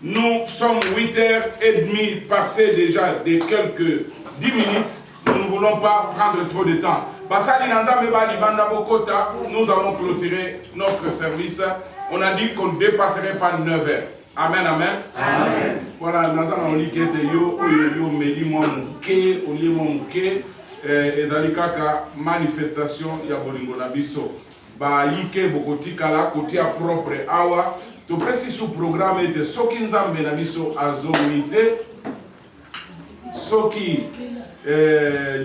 Nous sommes 8h30 passés déjà de quelques 10 minutes. Nous ne voulons pas prendre trop de temps. Nous allons clôturer notre service. On a dit qu'on ne dépasserait pas 9h. Amen, amen. Amen. Voilà, nous allons lire manifestation ya bolingo na biso. Ba yike bokotikala kotia propre awa. To pesi sous programme était soki nzambe na biso azomite soki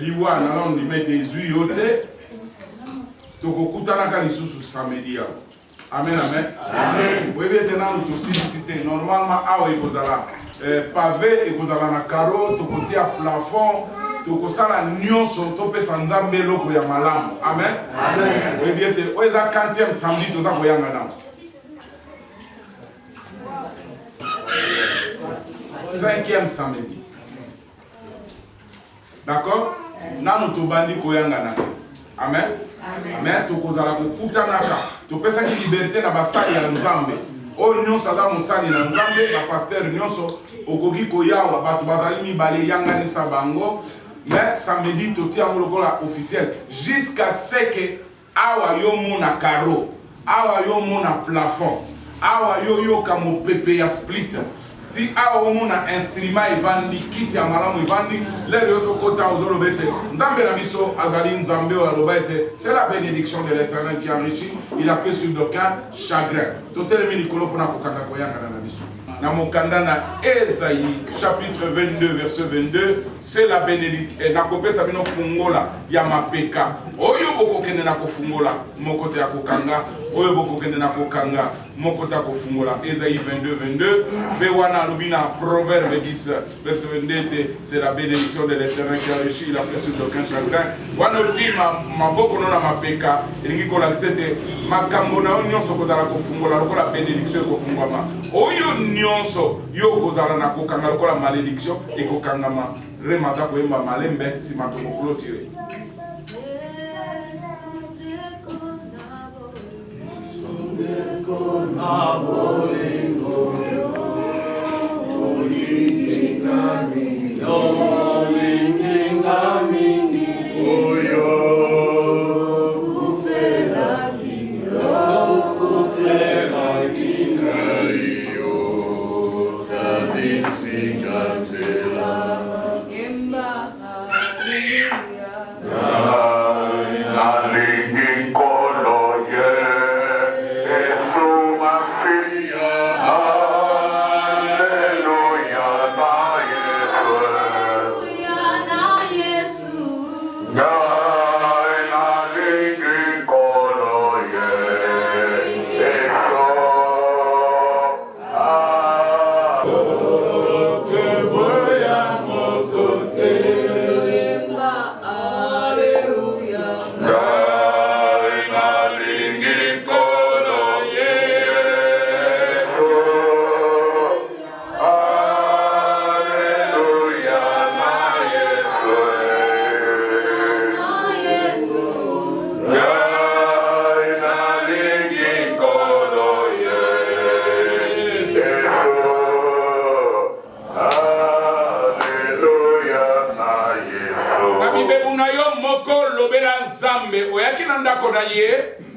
liwa na lon limete izui yote to kokutana ka lisusu samedi ya. Amen, amen. Amen. Oui, maintenant nous solliciter normalement awa ikozala pavé ikozala na carreau to kotia plafond to kosala nyonso to pesa nzambe loko ya malamu. Amen. Amen. Oui, bien te oza 40e samedi to za koyanga na 5e samedi. D'accord? Nanu tobandi koyanga na. Amen. Amen. To kozala kokutana ka. To pesa ki liberté na basali ya nzambe. O nyonso ala mosali na nzambe ba pasteur nyonso okoki koyawa bato bazali mibale yanga ni sabango. Mais samedi to tia molokola officiel jusqu'à ce que awa yo mona carreau, awa yo mona plafond, awa yo kamo pepe ya split. Ti awa mona instrument evandi kiti ya malamu evandi le yozo kota ozolo bete nzambe na biso azali nzambe wa lobete. C'est la bénédiction de l'Éternel qui enrichit, il a fait sur d'aucun chagrin. Totelemi likolo pona kokanga koyanga na biso. Na mokanda na Esaïe chapitre 22 verset 22, c'est la bénédiction. Et na kopesa bino fungola ya mapeka. Oyo bokokende na kofungola mokote ya kokanga, oyo bokokende na kokanga mokote ya kofungola. Esaïe 22 22, be wana lubina proverbe 10 verset 22, c'est la bénédiction de l'Éternel qui enrichit, il a fait sur aucun chagrin. Wana ultima maboko na mapeka, elingi kola kisete makambo na nyonso kozala kofungola lokola bénédiction kofungwama. Oyo nyonso yo kozala na kokanga lokola malédiction ekokangama. Remaza koyemba malembe sima to clôturer.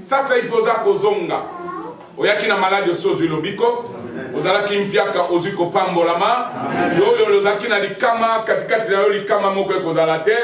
Sasa ipoza kozonga oyaki na maladi osozi lobiko ozala kimpiaka oziko pambolama yo lozaki na likama katikati na yo likama moko ekozala te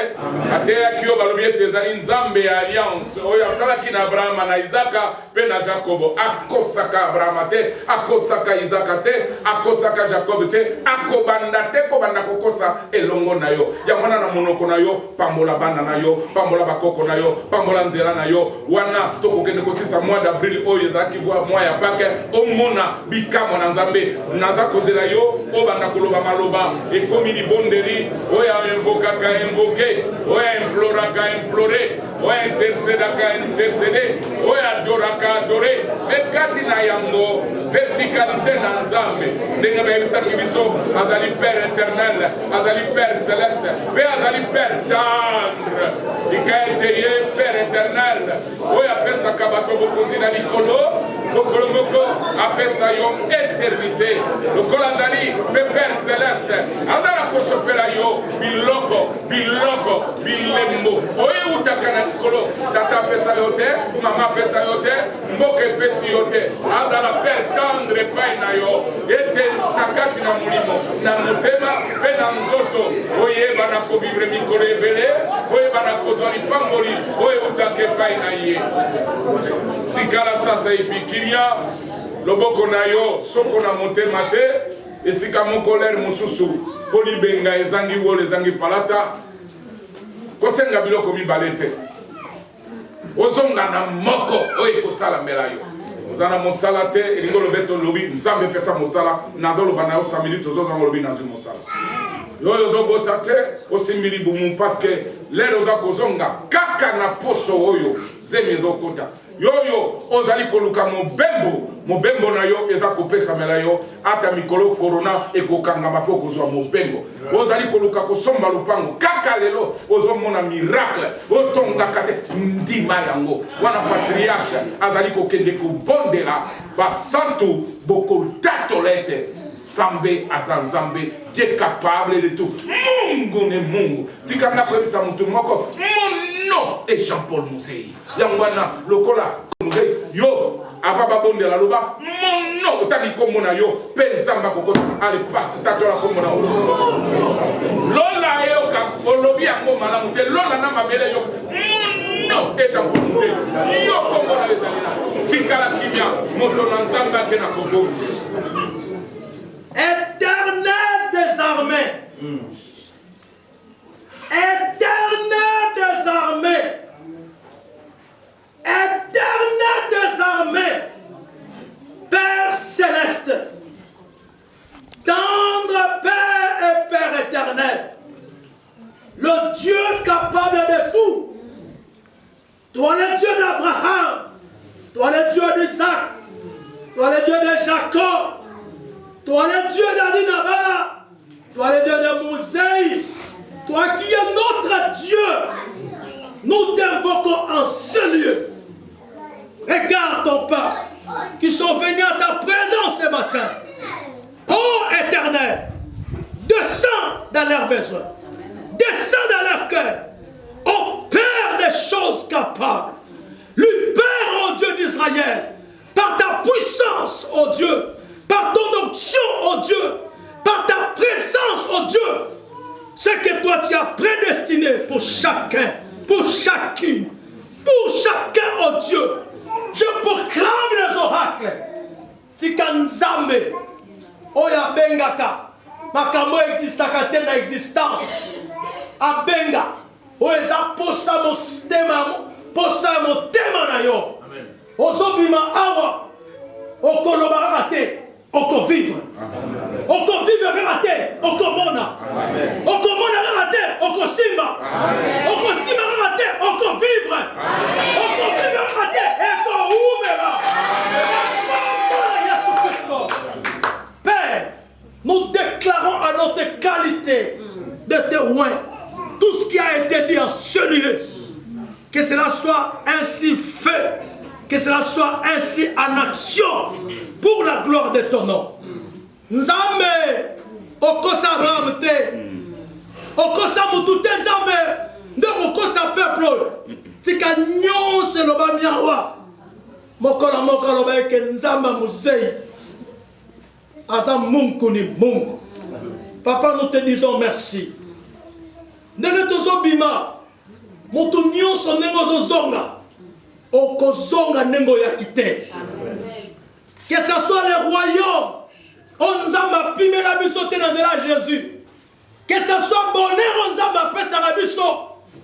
ate yakio balobi ete ezali nzambe ya alliance oyo asalaki na Abrahama na Isaka pe na Jacobo akosaka Abrahama te akosaka Isaka te akosaka Jacob te akobanda te kobanda kokosa elongo na yo ya mwana na monoko na yo pambola bana na yo pambola bakoko na yo pambola nzela na yo wana tokokende kosisa mois d'avril oyo ezalaki mois ya Pâques omona bikamo na nzambe naza kozela yo obanda koloba maloba ekomi libondeli oya invokaka invoke oya imploraka implore oya intercedaka intercede oya adoraka adore ekati na yango verticalité na nzambe ndenge bayebisaki biso azali père éternel azali père céleste mpe azali père tendre ikaete ye père éternel oyo apesaka bato bokonzi na likolo lokolo moko apesa yo éternité lokola azali mpe père céleste azala kosopela yo biloko biloko bilembo oyo eutaka na likolo tata apesa yo te mama apesa yo te mboka epesi yo te azala père tendre epai na yo ete na kati na molimo na motema mpe na nzoto oyeba na kovivre mikolo ebele oyeba na kozwa lipamboli oyo eutaka epai na ye tikala sasa ebikilia loboko na yo soko na motema te esika moko lere mosusu mpo libenga ezangi wolo ezangi palata kosenga biloko mibale te ozonga na moko oyo ekosalamela yo oza na mosala te elingi olobi ete olobi nzambe epesa mosala nazoloba na yo 5 minutes ozozanga olobi nazwi mosala yoyo ozobota te osimbi libumu parceke lere oza kozonga kaka na poso oyo zemi ezokota yoyo ozali koluka mobembo na yo eza kopesamela yo ata mikolo korona ekokangama mpe okozwa mobembo ozali koluka kosomba lupango kaka lelo ozomona miracle otongaka te ndima yango wana patriarche azali kokende kobondela basantu bokotatola ete Nzambe aza Nzambe, Dieu capable de tout. Mungu ne Mungu. Tikanga kwebisa mutu moko. Mon nom est Jean-Paul Musei. Yangwana lokola Musei yo ava babonde la loba. Mon nom otali komona yo pe Nzamba kokota ale part tatola komona yo. Lola yo ka olobi yango malamu te lola na mabele yo. Mon nom est Jean-Paul Musei. Yo komona ezalina. Tikala kimia moto na Nzamba ke na kokoni. Éternel des armées. Éternel des armées. Éternel des armées. Père céleste. Tendre Père et Père éternel. Le Dieu capable de tout. Toi le Dieu d'Abraham. Toi le Dieu d'Isaac. Toi le Dieu de Jacob. Toi le Dieu d'Adinabala, toi le Dieu de Mousei, toi qui es notre Dieu, nous t'invoquons en ce lieu. Regarde ton peuple qui sont venus à ta présence ce matin. Ô Éternel, descends dans leurs besoins, descends dans leur cœur, ô Père des choses capables, lui Père, ô Dieu d'Israël, par ta puissance, ô Dieu, par ton onction, oh Dieu, par ta présence, oh Dieu, ce que toi tu as prédestiné pour chacun, pour chacune, pour chacun, oh Dieu. Je proclame les oracles. Tikanzambe, oya bengaka, makamo existaka te na existence. Abenga, oya posa motema na yo. Ozobima awa, okolobaka te. On peut vivre. On peut vivre avec on peut mona. On peut mona avec on peut simba. On peut simba avec on peut vivre. On peut vivre avec et on ouvre. Père, nous déclarons à notre qualité de témoin tout ce qui a été dit en ce lieu. Que cela soit ainsi fait. Que cela soit ainsi en action pour la gloire de ton nom. Nzambe, okosa Abraham te, okosa mutu te Nzambe, nde okosa peuple. Tika nyonse loba miawa. Mokola moka loba eke Nzamba Musei. Aza Mungu ni Mungu. Papa, nous te disons merci. Ndenge tozobima, mutu nyonso ndenge ozozonga. Okozonga nengo ya kite. Que ce soit le royaume, on nzamba pimela biso te nazela Jésus. Que ce soit bonheur, on nzamba pesa biso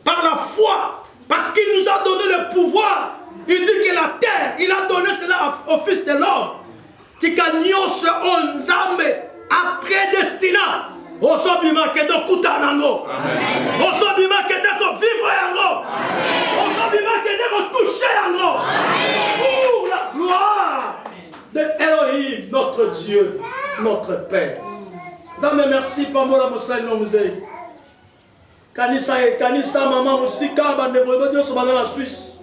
par la foi, parce qu'il nous a donné le pouvoir. Il dit que la terre, il a donné cela au Fils de l'homme. tika nyonso o nzambe apredestina ozobima kende okuta nango, ozobima kende kovivre yango, ozobima kende kotouche yango, pour la gloire de Elohim, notre Dieu, notre Père. Nzambe merci pambola mosali no muzei. Kanisa mama musika bandeko nyonso bana na Suisse.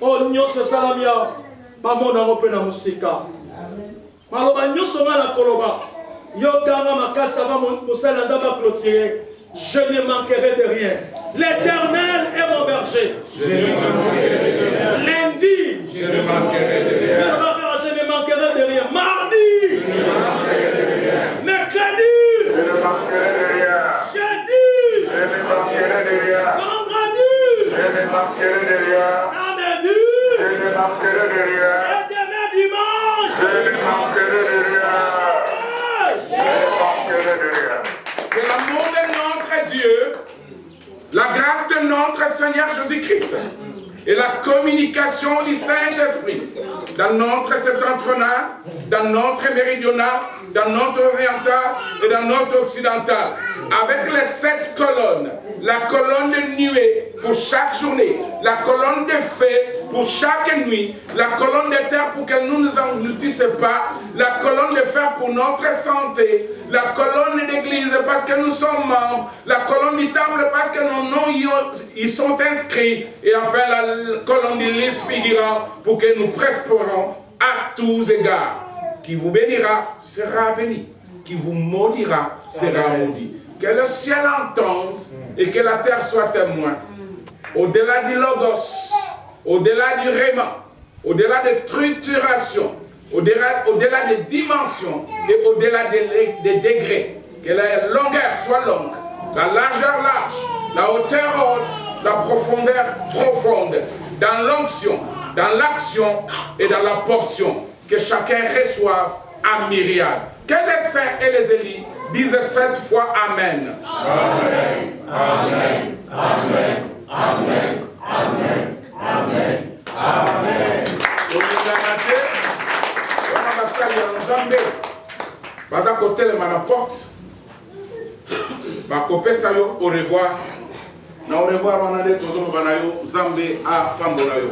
O nyonso salami ya bamona ngo pe na musika. Maloba nyonso ngala koloba. Yo ganga makasa va mosali nzamba clôturer. Je ne manquerai de rien. L'Éternel est mon berger. Je ne manquerai de rien. Lundi, je ne manquerai de rien. Je ne manquerai de rien. Mardi, je ne manquerai de rien. Mercredi, je ne manquerai de rien. Jeudi, je ne manquerai de rien. Vendredi, je ne manquerai de rien. Samedi, je ne manquerai de rien. Et demain dimanche, je ne manquerai de rien. Je ne manquerai de rien. Que l'amour de notre Dieu, la grâce de notre Seigneur Jésus-Christ et la communication du Saint-Esprit dans notre septentrional, dans notre méridional, dans notre oriental et dans notre occidental, avec les 7 colonnes, la colonne de nuée pour chaque journée, la colonne de feu pour chaque nuit, la colonne de terre pour qu'elle ne nous engloutisse pas, la colonne de fer pour notre santé, la colonne d'église parce que nous sommes membres, la colonne du temple parce que nos noms y sont inscrits, et enfin la colonne de liste figurant pour que nous prospérons à tous égards. Qui vous bénira sera béni, qui vous maudira sera maudit. Que le ciel entende et que la terre soit témoin. Au-delà du logos, au-delà du réma, au-delà des triturations, au-delà des dimensions et au-delà des degrés. Que la longueur soit longue, la largeur large, la hauteur haute, la profondeur profonde, dans l'onction, dans l'action et dans la portion. Que chacun reçoive à myriade. Que les saints et les élis disent 7 fois Amen. Amen. Amen. Amen. Amen. Amen. Amen. Amen. Baza kotelema na porte. Bakopesa yo au revoir. Na au revoir wana de tozo bana yo Nzambe a pambola yo.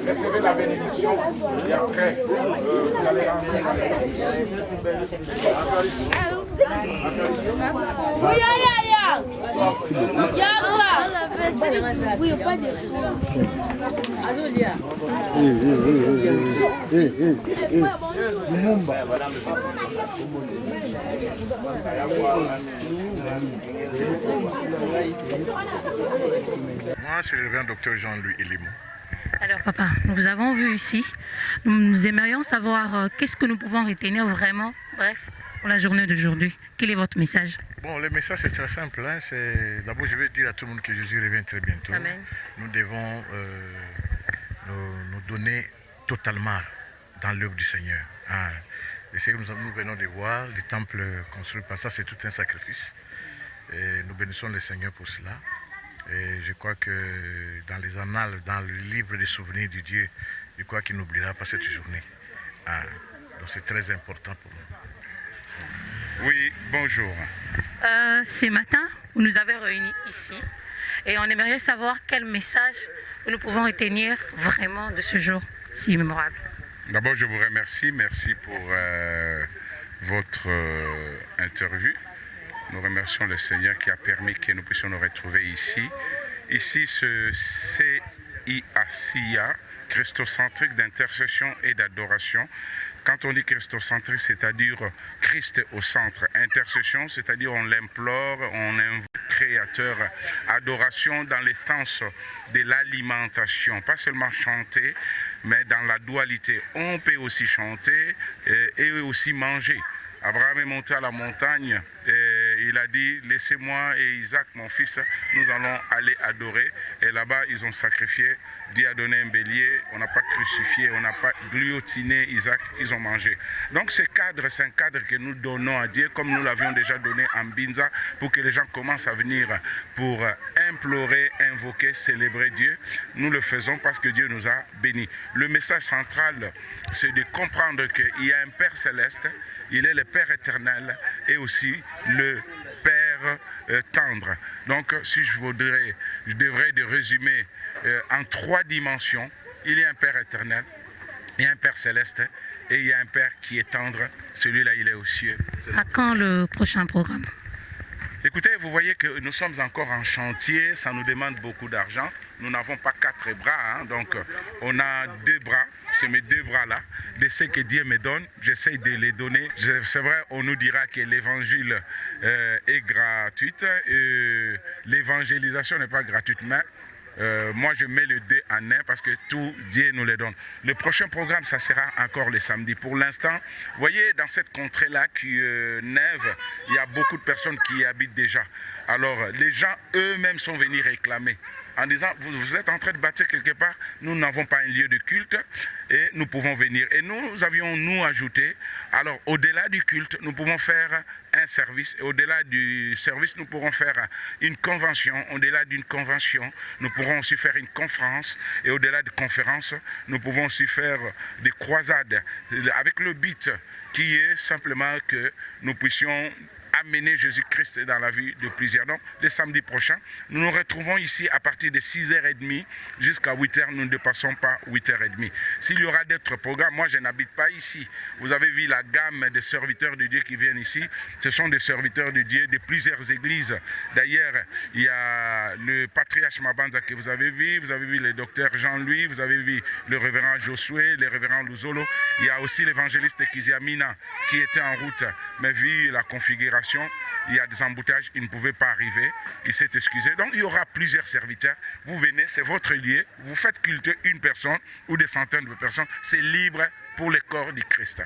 Recevez la bénédiction et après vous allez rentrer dans Moi, c'est le grand docteur Jean-Louis Elimou. Alors papa, nous vous avons vu ici. Nous aimerions savoir qu'est-ce que nous pouvons retenir vraiment, bref, pour la journée d'aujourd'hui. Quel est votre message? Bon, le message c'est très simple. Hein. D'abord, je vais dire à tout le monde que Jésus revient très bientôt. Amen. Nous devons nous donner totalement dans l'œuvre du Seigneur. Hein. Et ce que nous venons de voir, le temple construit par ça, c'est tout un sacrifice. Et nous bénissons le Seigneur pour cela. Et je crois que dans les annales, dans le livre des souvenirs de Dieu, je crois qu'il n'oubliera pas cette journée. Hein. Donc c'est très important pour nous. Oui, bonjour. Ce matin, vous nous avez réunis ici et on aimerait savoir quel message nous pouvons retenir vraiment de ce jour si mémorable. D'abord, je vous remercie. Merci pour votre interview. Nous remercions le Seigneur qui a permis que nous puissions nous retrouver ici. Ici, ce CIACIA, Christocentrique d'intercession et d'adoration. Quand on dit christocentrique, c'est-à-dire Christ au centre. Intercession, c'est-à-dire on l'implore, on invoque le Créateur. Adoration dans les sens de l'alimentation. Pas seulement chanter, mais dans la dualité. On peut aussi chanter et aussi manger. Abraham est monté à la montagne et il a dit « Laissez-moi et Isaac, mon fils, nous allons aller adorer. » Et là-bas, ils ont sacrifié. Dieu a donné un bélier. On n'a pas crucifié, on n'a pas guillotiné Isaac. Ils ont mangé. Donc ce cadre, c'est un cadre que nous donnons à Dieu, comme nous l'avions déjà donné en Binza, pour que les gens commencent à venir pour implorer, invoquer, célébrer Dieu. Nous le faisons parce que Dieu nous a bénis. Le message central, c'est de comprendre qu'il y a un Père céleste. Il est le Père éternel et aussi le Père tendre. Donc, si je devrais de résumer en 3 dimensions. Il y a un Père éternel, il y a un Père céleste et il y a un Père qui est tendre. Celui-là, il est aux cieux. À quand le prochain programme? Écoutez, vous voyez que nous sommes encore en chantier, ça nous demande beaucoup d'argent. Nous n'avons pas 4 bras, hein, donc on a 2 bras, c'est mes 2 bras-là, de ce que Dieu me donne, j'essaie de les donner. C'est vrai, on nous dira que l'évangile est gratuite, l'évangélisation n'est pas gratuite, mais moi je mets le 2 en 1 parce que tout Dieu nous le donne. Le prochain programme, ça sera encore le samedi. Pour l'instant, vous voyez, dans cette contrée-là qui nève, il y a beaucoup de personnes qui y habitent déjà. Alors les gens eux-mêmes sont venus réclamer en disant vous êtes en train de bâtir quelque part, nous n'avons pas un lieu de culte et nous pouvons venir. Et nous avions ajouté, alors au-delà du culte, nous pouvons faire un service, et au-delà du service, nous pourrons faire une convention, au-delà d'une convention, nous pourrons aussi faire une conférence, et au-delà de conférence, nous pouvons aussi faire des croisades, avec le but qui est simplement que nous puissions amener Jésus-Christ dans la vie de plusieurs. Donc, le samedi prochain, nous nous retrouvons ici à partir de 6h30 jusqu'à 8h. Nous ne dépassons pas 8h30. S'il y aura d'autres programmes, moi je n'habite pas ici. Vous avez vu la gamme de serviteurs de Dieu qui viennent ici. Ce sont des serviteurs de Dieu de plusieurs églises. D'ailleurs, il y a le patriarche Mabanza que vous avez vu le docteur Jean-Louis, vous avez vu le révérend Josué, le révérend Luzolo. Il y a aussi l'évangéliste Kiziamina qui était en route, mais vu la configuration, il y a des embouteillages, il ne pouvait pas arriver, il s'est excusé. Donc il y aura plusieurs serviteurs, vous venez, c'est votre lieu, vous faites culte une personne ou des centaines de personnes, c'est libre pour le corps du Christ.